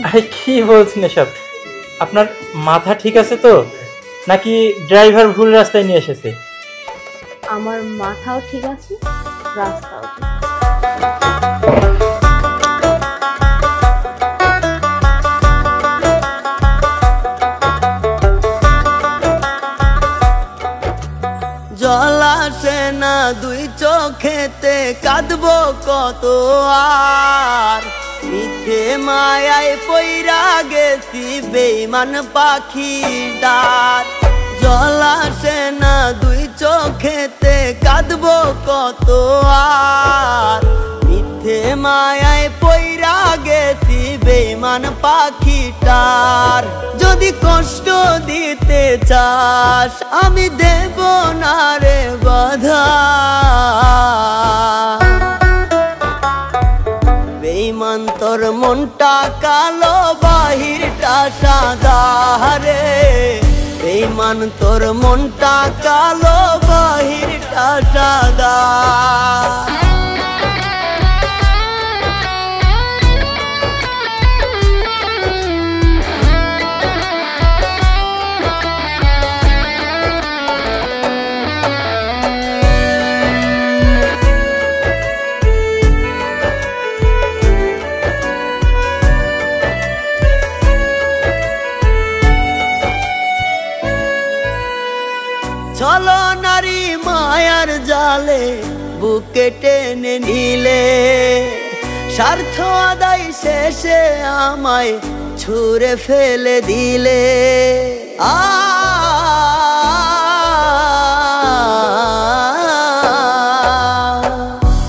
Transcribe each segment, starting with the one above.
আরে কি বলছেন এসব? আপনার মাথা ঠিক আছে তো, নাকি ড্রাইভার ভুল রাস্তায় নিয়ে এসেছে? আমার মাথাও ঠিক আছে, রাস্তাও ঠিক আছে। জল আসে না দুই চোখেতে, কাঁদবো কত আর। মিথ্যে মায়ায় পইরা গেছি বেঈমান পাখির ডাক। জল আসে না দুই চোখেতে, কাঁদবো কত আর। মিথ্যে মায়ায় পইরা গেছি বেঈমান পাখিটার। যদি কষ্ট দিতে চাস আমি দেব না রে বাধা। বেঈমান তোর মনটা কালো, বাহিরটা সাদা রে। বেঈমান তোর মনটা কালো, বাহিরটা সাদা। চলো নারী মায়ার জালে বুকে টেনে নিলে, স্বার্থ আদায় শেষে আমায় ছুঁড়ে ফেলে দিলে।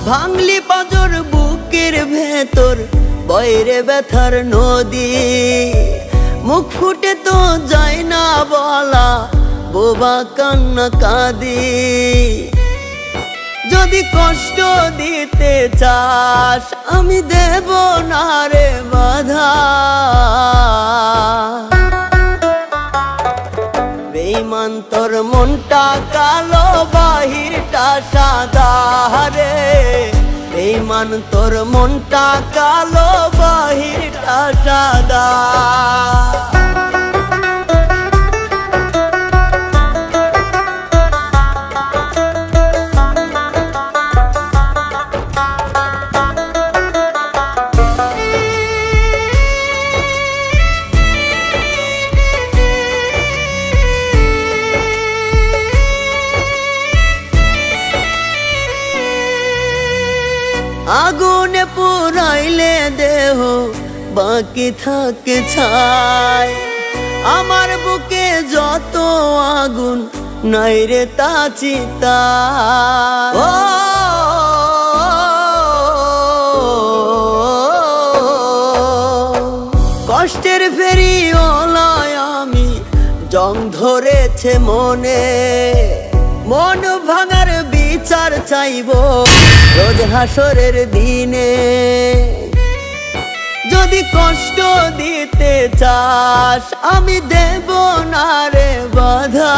ভাঙলি পাঁজর বুকের ভেতর, বয়রে ব্যথার নদী। মুখ ফুটে তো যায় না বলা, বোবা কান্না কাঁদি। যদি কষ্ট দিতে চাস আমি দেব না রে বাধা। বেঈমান তোর মনটা কালো, বাহিরটা সাদা রে। বেঈমান তোর মনটা কালো, বাহিরটা সাদা। আগুনে পুরাইলে দেহ বাকি থাকে ছাই। আমার বুকে যত আগুন নাই রে তা চিতা। কষ্টের ফেরিওয়ালায় আমি, জং ধরেছে মনে। মন ভাঙার বিচার চাইবো রোজ হাসরের দিনে। যদি কষ্ট দিতে চাস আমি দেব না রে বাধা।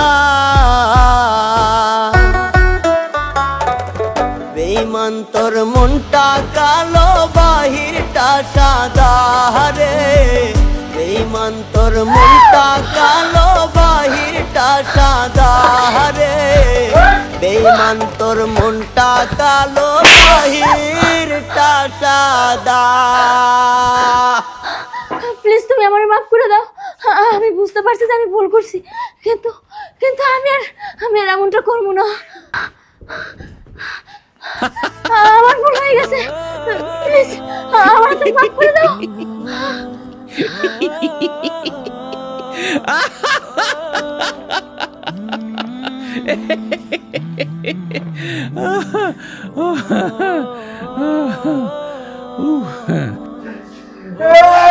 বেঈমান তোর মনটা কালো, বাহিরটা সাদা রে। বেঈমান তোর মনটা কালো, বাহিরটা সাদা রে। বেঈমান তোর মনটা কালো, বাহিরটা সাদা। প্লিজ তুমি আমারে মাফ করে দাও। আমি বুঝতে পারছি যে আমি ভুল করছি, কিন্তু কিন্তু আমি আর এমনটা করবো না। আমার ভুল হয়ে গেছে, প্লিজ আমার তো মাফ করে দাও। Oh,